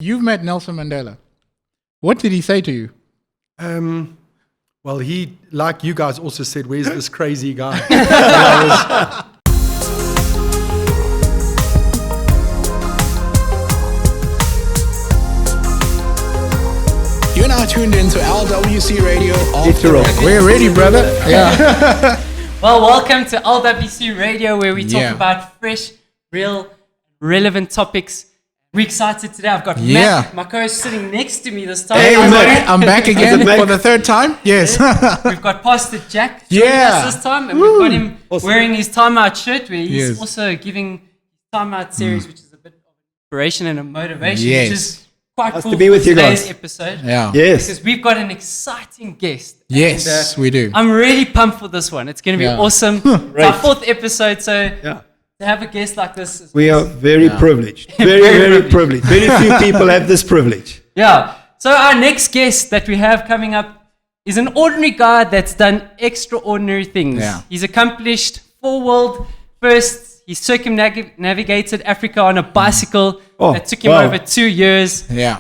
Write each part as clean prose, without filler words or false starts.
You've met Nelson Mandela. What did he say to you? Well, he, like you guys also said, where's this crazy guy? You're now tuned into LWC Radio. We're ready, brother. Yeah. Well, welcome to LWC Radio, where we talk about fresh, real, relevant topics. We're excited today. I've got Matt, my co-host, sitting next to me this time. Hey, I'm back again for the third time. Yes. We've got Pastor Jack joining us this time, and we've got him wearing his timeout shirt, where he's also giving his timeout series, which is a bit of inspiration and a motivation, which is quite cool to be with for you today's guys. Yes. Because we've got an exciting guest. Yes, And, we do. I'm really pumped for this one. It's going to be awesome. It's our fourth episode, so to have a guest like this. We are very privileged. Very privileged. Very few people have this privilege. Yeah. So our next guest that we have coming up is an ordinary guy that's done extraordinary things. Yeah. He's accomplished 4 world firsts. He circumnavigated Africa on a bicycle that took him over 2 years. Yeah.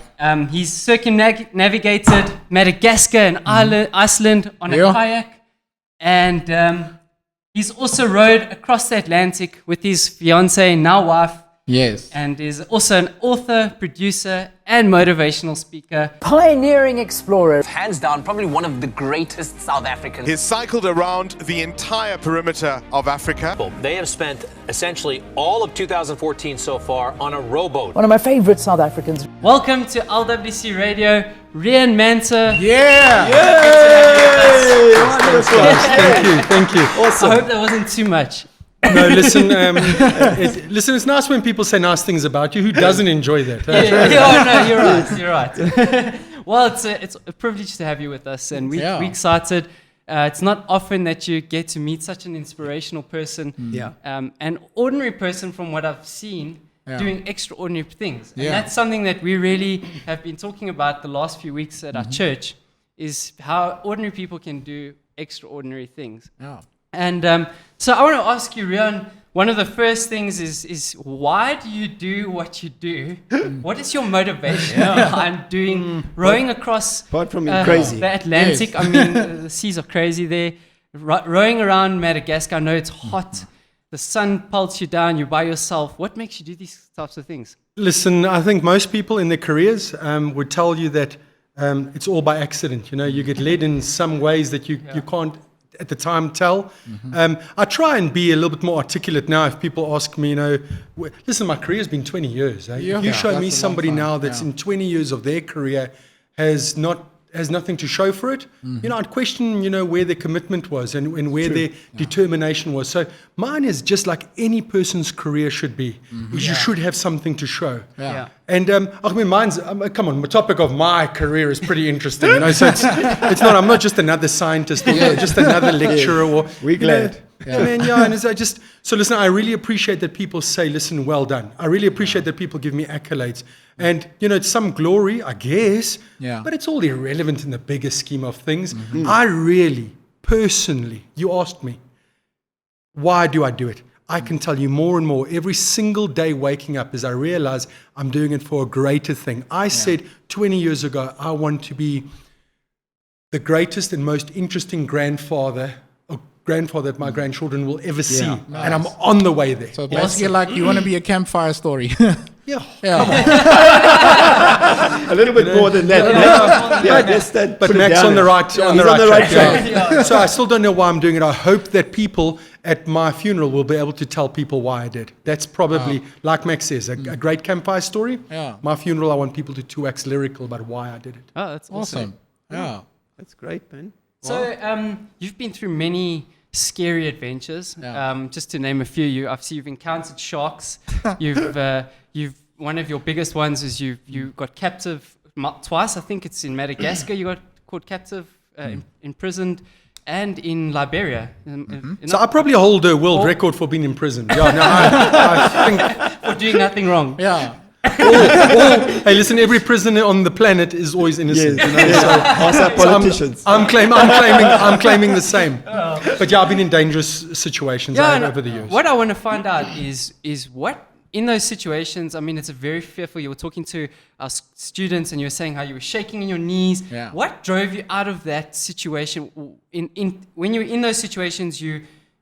He's circumnavigated Madagascar and Iceland on a kayak. And he's also rowed across the Atlantic with his fiancée, now wife. Yes. And is also an author, producer, and motivational speaker. Pioneering explorer. Hands down, probably one of the greatest South Africans. He's cycled around the entire perimeter of Africa. They have spent essentially all of 2014 so far on a rowboat. One of my favorite South Africans. Welcome to LWC Radio, Riaan Manser. Yeah. Thank you. Awesome. I hope that wasn't too much. No, listen, it's nice when people say nice things about you. Who doesn't enjoy that? You're right. Well, it's a privilege to have you with us, and we're excited. It's not often that you get to meet such an inspirational person, an ordinary person from what I've seen doing extraordinary things. And that's something that we really have been talking about the last few weeks at our church, is how ordinary people can do extraordinary things. Yeah. And so I want to ask you, Riaan, one of the first things is why do you do what you do? What is your motivation behind rowing across Apart from being crazy. the Atlantic? I mean, the seas are crazy there. Rowing around Madagascar, I know it's hot. The sun pelts you down, you're by yourself. What makes you do these types of things? Listen, I think most people in their careers would tell you that it's all by accident. You know, you get led in some ways that you can't at the time tell. I try and be a little bit more articulate now if people ask me, listen, my career's been 20 years. If you show me somebody now that's in 20 years of their career has nothing to show for it, I'd question, where their commitment was and where their determination was. So mine is just like any person's career should be. You should have something to show. And I mean, come on, the topic of my career is pretty interesting. So it's not. I'm not just another scientist or just another lecturer. Or we're glad. So listen, I really appreciate that people say, listen, well done. I really appreciate that people give me accolades. And, it's some glory, I guess, but it's all irrelevant in the bigger scheme of things. I really, personally, you asked me, why do I do it? I can tell you more and more every single day waking up as I realize I'm doing it for a greater thing. I said 20 years ago, I want to be the greatest and most interesting grandfather that my grandchildren will ever see. And I'm on the way there. So basically, like, you want to be a campfire story. Yeah. A little bit more than that. But Mac's on the right track. So I still don't know why I'm doing it. I hope that people at my funeral will be able to tell people why I did. That's probably, like Mac says, a great campfire story. My funeral, I want people to wax lyrical about why I did it. Oh, that's awesome. Yeah. That's great, man. So you've been through many scary adventures. Just to name a few, you've encountered sharks. You've one of your biggest ones is you got captive twice. I think it's in Madagascar. You got caught captive, imprisoned, and in Liberia. So I probably hold a world record for being imprisoned. I think for doing nothing wrong. Yeah. Hey, listen, every prisoner on the planet is always innocent. Also politicians. I'm claiming the same. But I've been in dangerous situations over the years. What I want to find out is what in those situations, I mean, it's a very fearful. You were talking to our students, and you were saying how you were shaking in your knees. Yeah. What drove you out of that situation? When you were in those situations,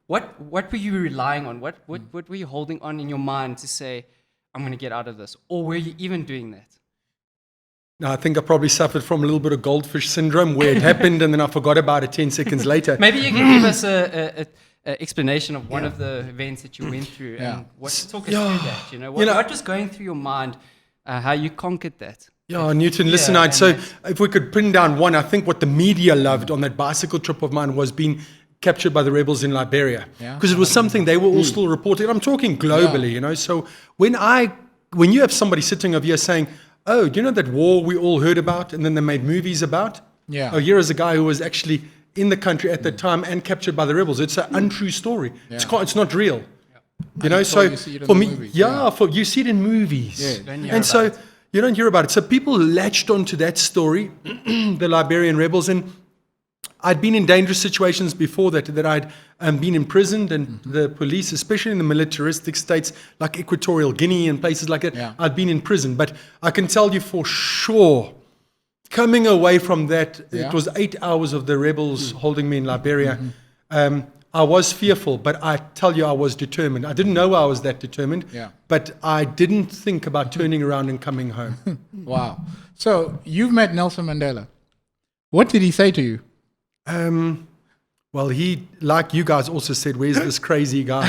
what were you relying on? What were you holding on in your mind to say, I'm going to get out of this? Or were you even doing that? No, I think I probably suffered from a little bit of goldfish syndrome, where it happened and then I forgot about it 10 seconds later. Maybe you can give us a explanation of one of the events that you went through, and talk us through that. What was going through your mind, how you conquered that? Yeah, Newton, listen, so if we could pin down one, I think what the media loved on that bicycle trip of mine was being captured by the rebels in Liberia, because it was something they were all still reporting. I'm talking globally, So when you have somebody sitting over here saying, oh, do you know that war we all heard about and then they made movies about? Yeah. Oh, here is a guy who was actually in the country at that time and captured by the rebels. It's an untrue story. Yeah. It's not real. So you for me, you see it in movies. Yeah. And so you don't hear about it. So people latched onto that story, the Liberian rebels, and I'd been in dangerous situations before that I'd been imprisoned, and the police, especially in the militaristic states like Equatorial Guinea and places like that, I'd been in prison. But I can tell you for sure, coming away from that, it was 8 hours of the rebels holding me in Liberia. I was fearful, but I tell you, I was determined. I didn't know I was that determined, but I didn't think about turning around and coming home. Wow. So you've met Nelson Mandela. What did he say to you? Well, he, like you guys also said, where's this crazy guy?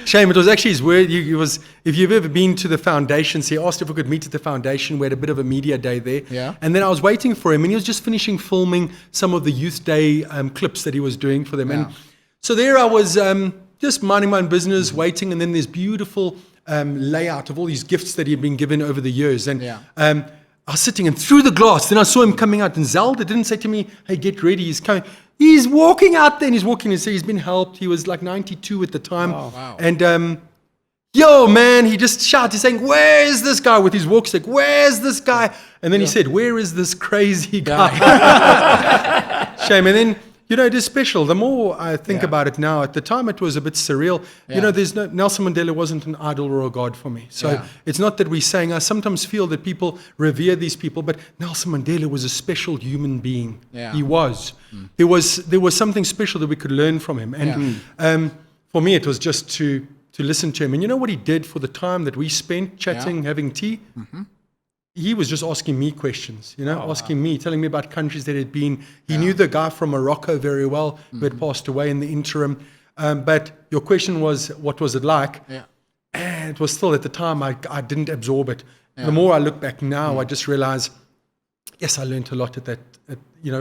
Shame, it was actually his word. If you've ever been to the foundations, he asked if we could meet at the foundation. We had a bit of a media day there. Yeah. And then I was waiting for him, and he was just finishing filming some of the Youth Day clips that he was doing for them. Yeah. And so there I was just minding my own business, waiting, and then this beautiful layout of all these gifts that he had been given over the years. And I was sitting, and through the glass, then I saw him coming out, and Zelda didn't say to me, hey, get ready, he's coming. He's walking out there, and he's walking, and so he's been helped. He was like 92 at the time. Oh, wow. And, yo, man, he just shouted, saying, where is this guy with his walk stick? Where's this guy? And then he said, where is this crazy guy? Shame. And then, it is special. The more I think about it now, at the time it was a bit surreal. Nelson Mandela wasn't an idol or a god for me. So it's not that we're saying, I sometimes feel that people revere these people, but Nelson Mandela was a special human being. Yeah. He was. There was something special that we could learn from him. And for me, it was just to listen to him. And you know what he did for the time that we spent chatting, having tea? He was just asking me questions, asking me, telling me about countries that had been. He knew the guy from Morocco very well, who had passed away in the interim. But your question was, what was it like? Yeah. And it was still, at the time, I didn't absorb it. Yeah. The more I look back now, I just realize, yes, I learned a lot at that,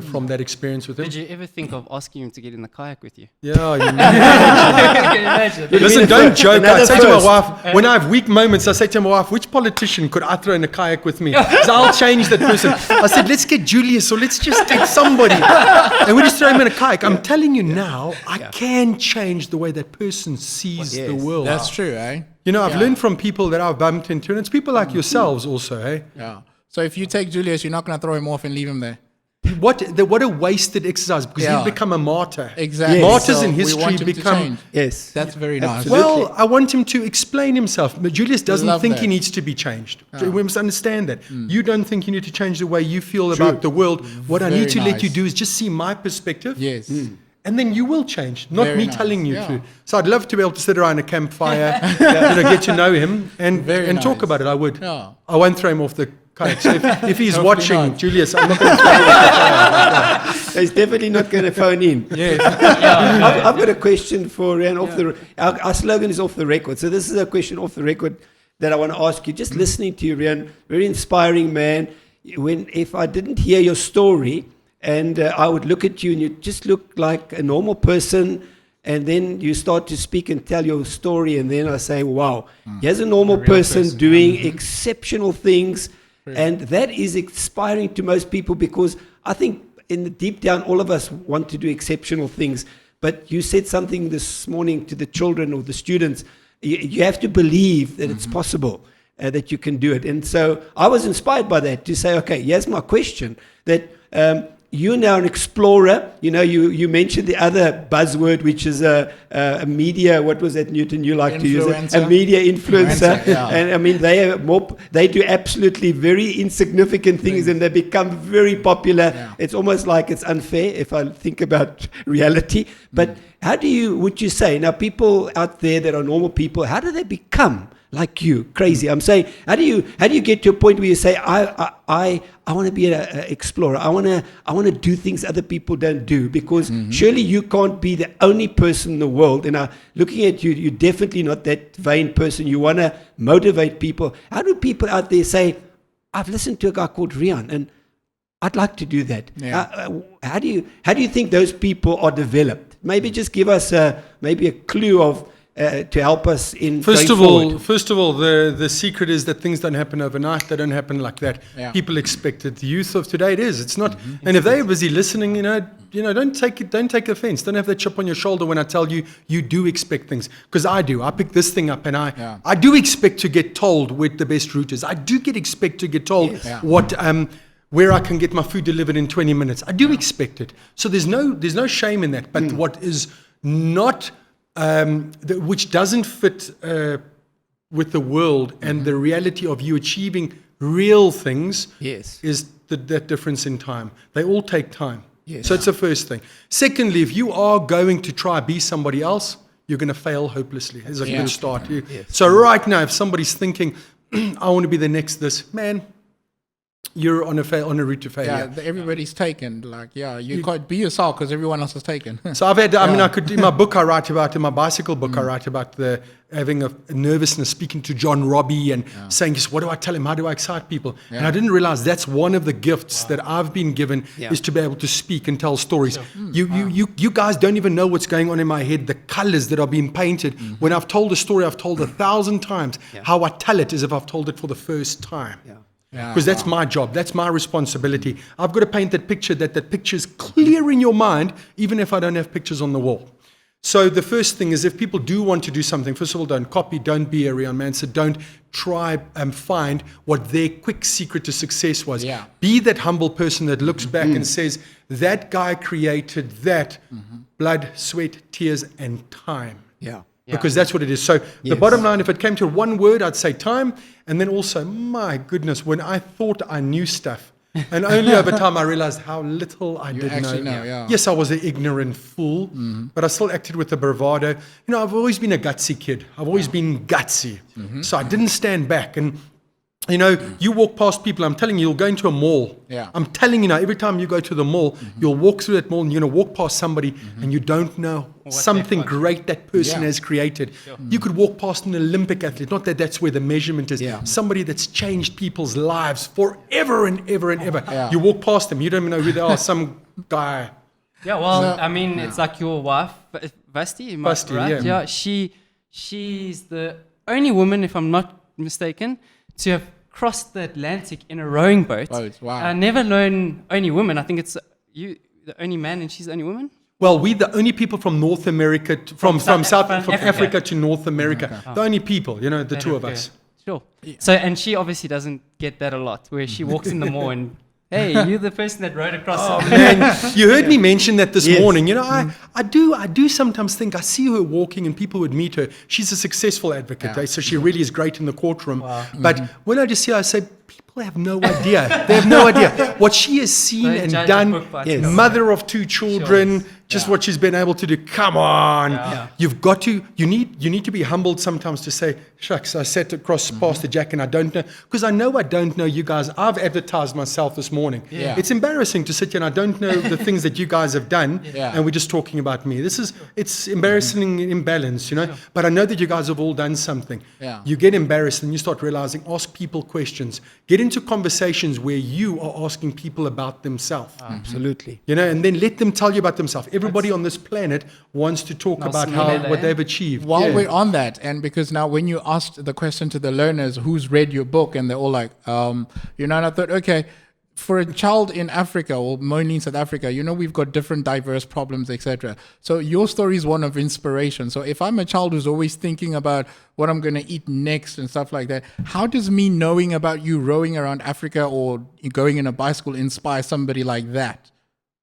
from that experience with him. Did you ever think of asking him to get in the kayak with you? Yeah, you Can you imagine? Listen, don't joke. I say to my wife, when I have weak moments, I say to my wife, which politician could I throw in a kayak with me? Because I'll change that person. I said, let's get Julius, or let's just take somebody. And we just throw him in a kayak. I'm telling you now, I can change the way that person sees the world. That's true, eh? I've learned from people that I've bumped into, and it's people like yourselves also, eh? Yeah. So if you take Julius, you're not going to throw him off and leave him there. What a wasted exercise, because he'd become a martyr. Exactly. Yes. Martyrs in history become. Yes. That's very nice. Well, I want him to explain himself. But Julius doesn't think he needs to be changed. We must understand that. You don't think you need to change the way you feel about the world. What I need to let you do is just see my perspective. Yes. And then you will change, not me telling you to. So I'd love to be able to sit around a campfire, get to know him and talk about it. I would. Yeah. I won't throw him off the kayak. So if he's watching, Julius, I'm not going to throw him off the kayak. He's definitely not going to phone in. Yes. I've got a question for Riaan. Our slogan is off the record. So this is a question off the record that I want to ask you. Just listening to you, Riaan, very inspiring man. If I didn't hear your story, and I would look at you, and you just look like a normal person, and then you start to speak and tell your story, and then I say, wow, here's a normal person doing exceptional things, and that is inspiring to most people, because I think in the deep down, all of us want to do exceptional things. But you said something this morning to the children or the students, you have to believe that it's possible, that you can do it. And so I was inspired by that, to say, okay, here's my question, that you're now an explorer. You mentioned the other buzzword, which is a media. What was that, Newton? You like to use it? A media influencer. Yeah. And I mean, they do absolutely very insignificant things, and they become very popular. Yeah. It's almost like it's unfair if I think about reality. But how would you say, now people out there that are normal people, how do they become like you, crazy? I'm saying, how do you get to a point where you say, I want to be an explorer. I want to do things other people don't do, because surely you can't be the only person in the world. And looking at you, you're definitely not that vain person. You want to motivate people. How do people out there say, I've listened to a guy called Riaan, and I'd like to do that? Yeah. How do you think those people are developed? Maybe just give us maybe a clue of to help us in First going of all, the secret is that things don't happen overnight. They don't happen like that. Yeah. People expect it. The youth of today, it is. It's not. And if they're busy listening, don't take offense. Don't have that chip on your shoulder when I tell you do expect things, because I do. I pick this thing up, and I do expect to get told where the best route is. I do expect to get told what where I can get my food delivered in 20 minutes. I do expect it. So there's no shame in that. But what is not which doesn't fit with the world and the reality of you achieving real things is that difference in time. They all take time. Yes. So it's the first thing. Secondly, if you are going to try be somebody else, you're going to fail hopelessly. It's a good start. So right now, if somebody's thinking, I want to be the next this, man, you're on a route to failure. Yeah, everybody's taken. You can't be yourself because everyone else is taken. So I've had, I could, in my book I write about, in my bicycle book, I write about having a nervousness, speaking to John Robbie and saying, what do I tell him? How do I excite people? Yeah. And I didn't realize that's one of the gifts that I've been given is to be able to speak and tell stories. You guys don't even know what's going on in my head, the colors that are being painted. When I've told a story, I've told 1,000 times. How I tell it is if I've told it for the first time. Because that's my job, that's my responsibility. I've got to paint that picture, that picture is clear in your mind, even if I don't have pictures on the wall. So the first thing is, if people do want to do something, first of all, don't copy, don't be a Riaan Manser, don't try and find what their quick secret to success was. Yeah. Be that humble person that looks back and says, that guy created that, blood, sweat, tears, and time. Because that's what it is. So the bottom line, if it came to one word, I'd say time. And then also, my goodness, when I thought I knew stuff, and only over time I realized how little I did know. Yes, I was an ignorant fool, but I still acted with a bravado. I've always been a gutsy kid. I've always been gutsy. So I didn't stand back. And you walk past people, I'm telling you, you'll go into a mall. I'm telling you now, every time you go to the mall, you'll walk through that mall and you're going to walk past somebody and you don't know something great that person has created. You could walk past an Olympic athlete, not that that's where the measurement is, somebody that's changed people's lives forever and ever and ever. You walk past them, you don't even know who they are, some guy. Yeah, well, it's like your wife, Vasti, right? Yeah, she's the only woman, if I'm not mistaken, to have crossed the Atlantic in a rowing boat. Wow. I never known only woman. I think it's you, the only man, and she's the only woman. Well, we're the only people from North America, from Africa to North America. The only people, the two of us. Sure. Yeah. So, and she obviously doesn't get that a lot, where she walks in the mall and, hey, you're the person that rode across. Man, you heard me mention that this morning. I do sometimes think I see her walking and people would meet her. She's a successful advocate, so she really is great in the courtroom. Wow. But when I just see her, I say, people have no idea. They have no idea what she has seen and done. Mother of 2 children, just what she's been able to do. Come on, you've got to. You need to be humbled sometimes to say, shucks, I sat across past the Jack and I don't know, because I know I don't know you guys. I've advertised myself this morning. It's embarrassing to sit here and I don't know the things that you guys have done, and we're just talking about me. It's embarrassing imbalance, But I know that you guys have all done something. You get embarrassed and you start realizing, ask people questions. Get into conversations where you are asking people about themselves. Absolutely. And then let them tell you about themselves. Everybody on this planet wants to talk about what they've achieved. While we're on that, and because now when you asked the question to the learners, who's read your book, and they're all like, and I thought, okay, for a child in Africa or mainly in South Africa, we've got different diverse problems, etc. So your story is one of inspiration. So if I'm a child who's always thinking about what I'm going to eat next and stuff like that, how does me knowing about you rowing around Africa or going in a bicycle inspire somebody like that?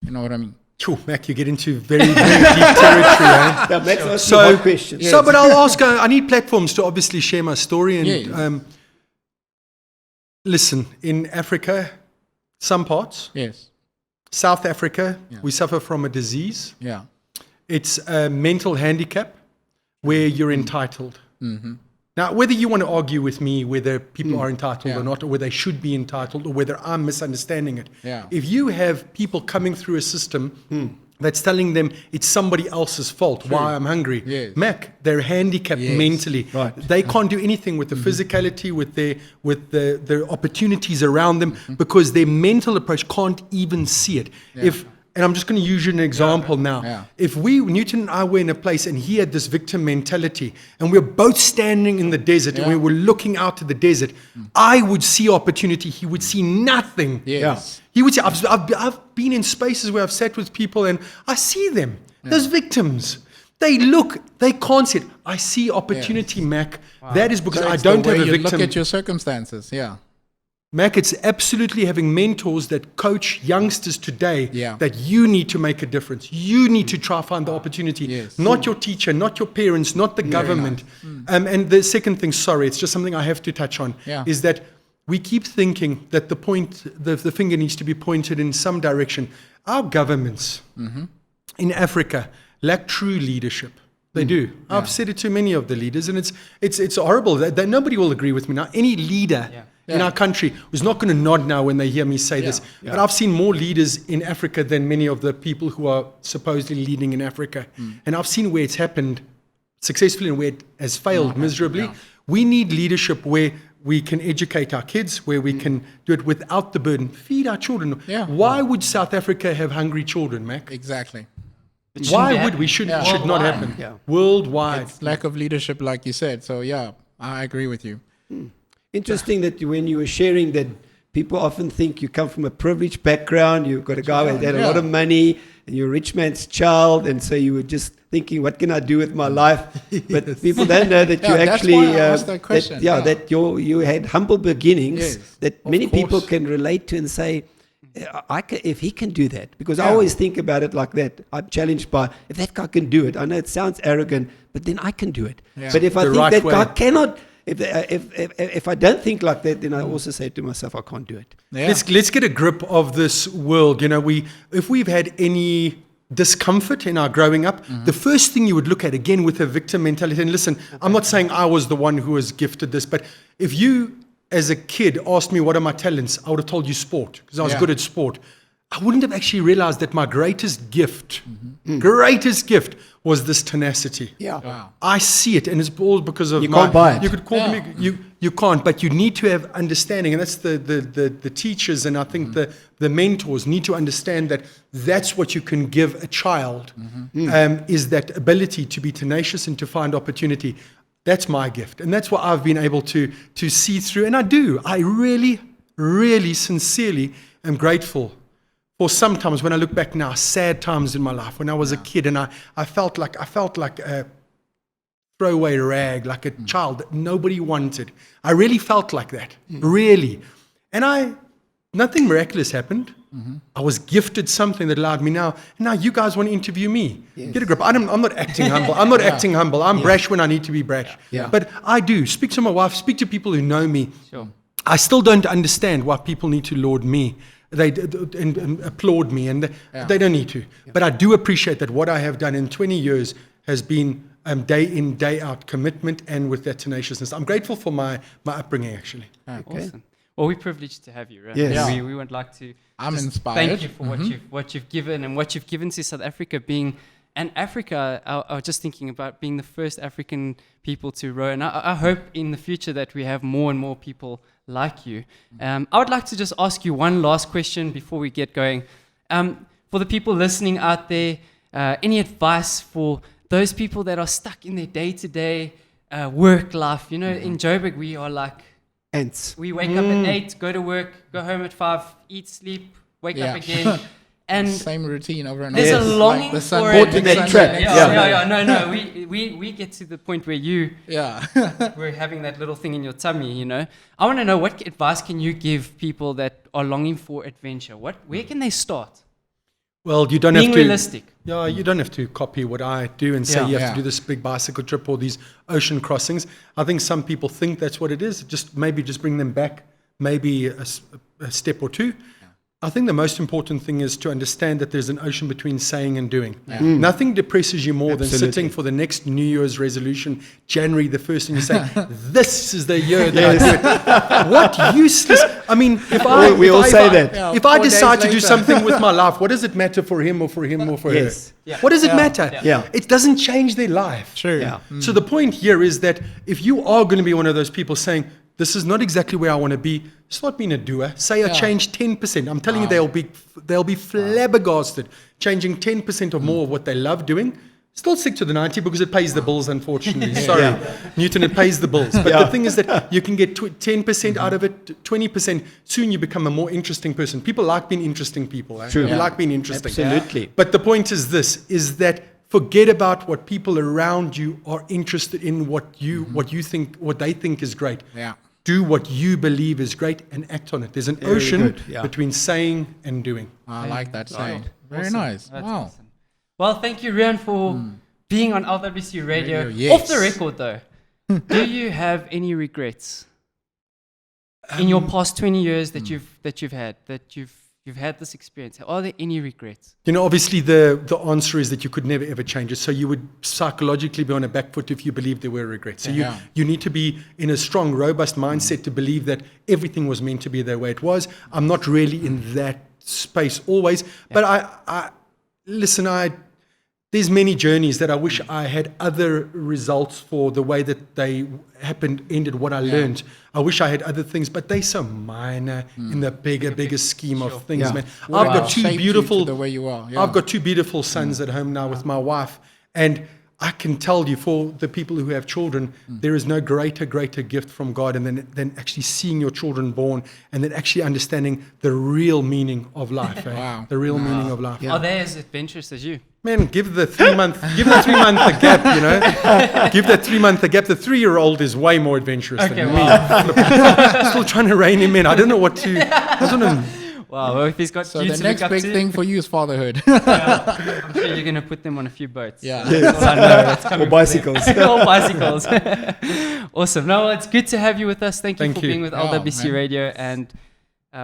You know what I mean? Phew, Mac, you get into very, very deep territory. Eh? Yeah, Max asked you one question. So, but I'll ask. I need platforms to obviously share my story. And listen, in Africa, some parts, South Africa, we suffer from a disease. Yeah. It's a mental handicap where you're entitled. Mm-hmm. Now, whether you want to argue with me whether people are entitled or not, or whether they should be entitled, or whether I'm misunderstanding it, if you have people coming through a system that's telling them it's somebody else's fault why I'm hungry, Mac, they're handicapped mentally. Right. They can't do anything with the physicality, with their opportunities around them, because their mental approach can't even see it. And I'm just going to use you an example now. Yeah. If Newton and I were in a place and he had this victim mentality and we were both standing in the desert and we were looking out to the desert, I would see opportunity. He would see nothing. Yes. He would see, I've been in spaces where I've sat with people and I see them. Those victims. They look, they can't see it. I see opportunity, Mac. Wow. That is because I don't have a victim. Look at your circumstances, Mac, it's absolutely having mentors that coach youngsters today that you need to make a difference. You need to try find the opportunity, not your teacher, not your parents, not the government. And the second thing, sorry, it's just something I have to touch on, is that we keep thinking that the finger needs to be pointed in some direction. Our governments in Africa lack true leadership. They do. I've said it to many of the leaders, and it's horrible. That nobody will agree with me now. Any leader in our country who's not going to nod now when they hear me say this. But I've seen more leaders in Africa than many of the people who are supposedly leading in Africa. And I've seen where it's happened successfully and where it has failed miserably. We need leadership where we can educate our kids, where we can do it without the burden. Feed our children. Why would South Africa have hungry children, Mac? Exactly. Why would we? Should not happen. Worldwide. It's lack of leadership, like you said. So, I agree with you. Interesting that when you were sharing that people often think you come from a privileged background, you've got a guy who had a lot of money, and you're a rich man's child, and so you were just thinking, what can I do with my life? But people don't know that you actually, that you had humble beginnings that many people can relate to and say, if he can do that, because I always think about it like that. I'm challenged by, if that guy can do it, I know it sounds arrogant, but then I can do it. But if I think that guy cannot, if I don't think like that, then I also say to myself, I can't do it. Let's get a grip of this world. If we've had any discomfort in our growing up, the first thing you would look at, again with a victim mentality, and listen, I'm not saying I was the one who was gifted this, but if you as a kid asked me what are my talents, I would have told you sport, because I was good at sport. I wouldn't have actually realized that my greatest gift was this tenacity. Wow. I see it, and it's all because of can't buy it. You could call me, you can't, but you need to have understanding, and that's the teachers, and I think the mentors need to understand that that's what you can give a child, is that ability to be tenacious and to find opportunity. That's my gift, and that's what I've been able to see through, and I really, really sincerely am grateful for sometimes when I look back now, sad times in my life when I was a kid, and I felt like a throwaway rag, like a child that nobody wanted. I really felt like that, really, and nothing miraculous happened. I was gifted something that allowed me now you guys want to interview me. Get a grip. I'm not acting humble. I'm not acting humble. I'm brash when I need to be brash. But I do. Speak to my wife, speak to people who know me. Sure. I still don't understand why people need to laud me. And applaud me, and they don't need to. But I do appreciate that what I have done in 20 years has been day in, day out commitment, and with that tenaciousness. I'm grateful for my upbringing, actually. Okay. Awesome. Well, we're privileged to have you, right? Yes. We would like to I'm inspired. Thank you for what you've given, and what you've given to South Africa, and Africa, I was just thinking about being the first African people to row, and I hope in the future that we have more and more people like you. I would like to just ask you one last question before we get going. For the people listening out there, any advice for those people that are stuck in their day-to-day work life? In Joburg, we are like ants. We wake up at 8, go to work, go home at 5, eat, sleep, wake up again. And same routine over and over. There's a longing the for it. No. We get to the point where we're having that little thing in your tummy, I want to know, what advice can you give people that are longing for adventure? Where can they start? Well, you don't Being have to. realistic. Yeah, you don't have to copy what I do and say you have to do this big bicycle trip or these ocean crossings. I think some people think that's what it is. Just bring them back, maybe a step or two. I think the most important thing is to understand that there's an ocean between saying and doing. Nothing depresses you more than sitting for the next New Year's resolution, January the 1st, and you say, this is the year that I do it. What useless. I mean, if I decide to do something with my life, what does it matter for him or for him or for her? Yeah. What does it matter? It doesn't change their life. True. So the point here is that if you are going to be one of those people saying, this is not exactly where I want to be, start being a doer. Say I change 10%. I'm telling you, they'll be flabbergasted. Changing 10% or more of what they love doing. Still stick to the 90 because it pays the bills, unfortunately. Sorry, Newton, it pays the bills. But the thing is that you can get 10% out of it, 20%. Soon you become a more interesting person. People like being interesting people. True. They like being interesting. Absolutely. But the point is this, is that forget about what people around you are interested in, what you think, what they think is great. Yeah. Do what you believe is great and act on it. There's an ocean between saying and doing. I like that saying. Very nice. That's wow. awesome. Well, thank you, Riaan, for being on LWC Radio. Yes. Off the record, though, do you have any regrets in your past 20 years that you've had this experience? Are there any regrets? You know, obviously the answer is that you could never ever change it. So you would psychologically be on a back foot if you believe there were regrets. So you need to be in a strong, robust mindset to believe that everything was meant to be the way it was. I'm not really in that space always, but I listen, there's many journeys that I wish I had other results for the way that they ended what I learned. I wish I had other things, but they're so minor in the bigger scheme of things, man. I've got two beautiful, the way you are. I've got two beautiful sons at home now with my wife, and I can tell you, for the people who have children, there is no greater gift from God than actually seeing your children born and then actually understanding the real meaning of life. Wow. The real meaning of life. Are they as adventurous as you? Man, give the 3 month a gap, you know. Give that 3 month a gap. The 3-year-old is way more adventurous than me. Still trying to rein him in. I don't know what to. Wow, well, if he's got So you the to next look up big to, thing for you is fatherhood. I'm sure you're going to put them on a few boats. Yeah. That's all I know. That's coming Or from bicycles. them. Or bicycles. Awesome. No, well, it's good to have you with us. Thank you for being with LWC man. Radio, and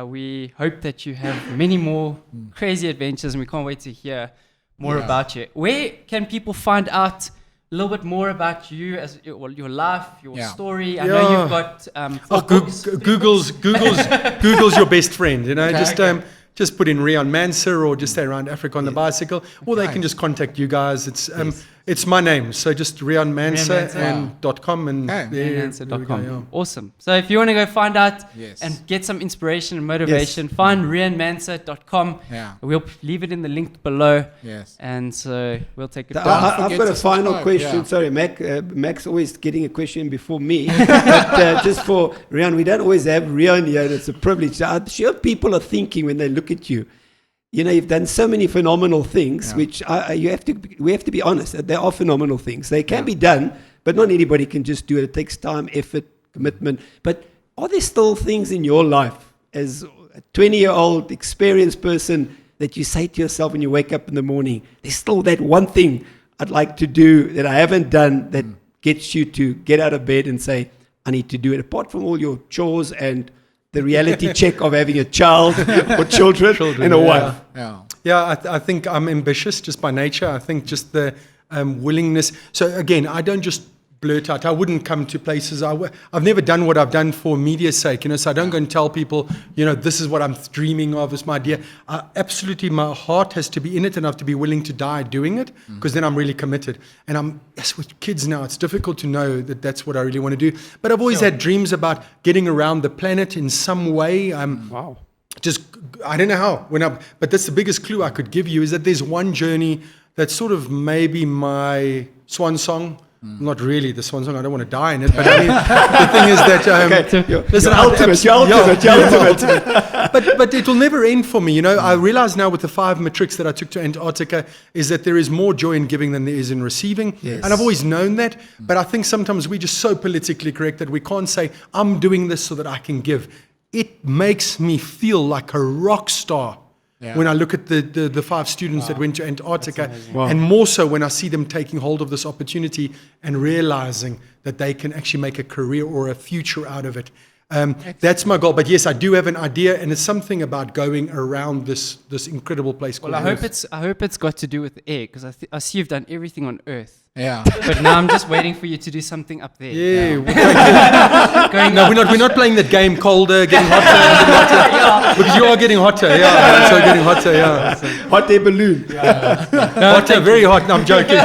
we hope that you have many more crazy adventures, and we can't wait to hear more about you. Where can people find out a little bit more about you, as your life, your story? I know you've got Google's your best friend, you know. Just put in Riaan Manser or just say Around Africa on the bicycle, or they can just contact you guys. It's my name, so just Riaan Manser and .com and RiaanManser.com. Awesome. So if you want to go find out and get some inspiration and motivation, find RiaanManser.com. We'll leave it in the link below. And so we'll take it. I've got a final question. Sorry, Mac's always getting a question before me. But just for Riaan, we don't always have Riaan here. It's a privilege. I'm sure people are thinking when they look at you, you know, you've done so many phenomenal things, which we have to be honest, that they are phenomenal things. They can be done, but not anybody can just do it. It takes time, effort, commitment. But are there still things in your life as a 20-year-old experienced person that you say to yourself when you wake up in the morning, there's still that one thing I'd like to do that I haven't done that gets you to get out of bed and say, I need to do it, apart from all your chores and the reality check of having a child or children and a wife? I think I'm ambitious just by nature. I think just the willingness. So again, I don't just blurt out. I wouldn't come to places. I've never done what I've done for media's sake, you know. So I don't go and tell people, you know, this is what I'm dreaming of, it's my idea. Absolutely, my heart has to be in it, and I have to be willing to die doing it, because then I'm really committed. And with kids now, it's difficult to know that that's what I really want to do. But I've always had dreams about getting around the planet in some way. Just I don't know how. But that's the biggest clue I could give you, is that there's one journey that's sort of maybe my swan song. Not really the swan song. I don't want to die in it. But I mean, the thing is that listen, ultimate. But it will never end for me. You know, I realize now with the 5 matrics that I took to Antarctica is that there is more joy in giving than there is in receiving. And I've always known that. But I think sometimes we're just so politically correct that we can't say, I'm doing this so that I can give. It makes me feel like a rock star when I look at the 5 students that went to Antarctica, and more so when I see them taking hold of this opportunity and realizing that they can actually make a career or a future out of it. That's my goal. But yes, I do have an idea, and it's something about going around this incredible place called Earth. I hope it's got to do with air, because I see you've done everything on Earth. Yeah. But now I'm just waiting for you to do something up there. Yeah. We're not playing that game, colder, getting hotter, because you are getting hotter. Yeah. So getting hotter. Yeah. Hot air balloon. Hotter, very hot. No, I'm joking.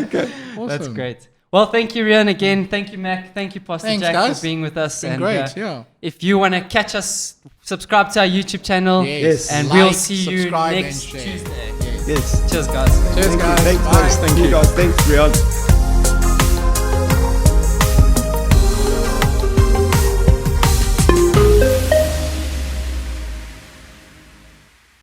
Okay. Awesome. That's great. Well, thank you, Riaan, again. Thank you, Mac. Thank you, Pastor Jack, guys. for being with us. Been great, If you want to catch us, subscribe to our YouTube channel. Yes. And Like, we'll see you subscribe, next and share. Tuesday. Yes. Cheers, guys. Cheers, guys. Thanks, Bye. Thank you, guys. Thanks, Riaan.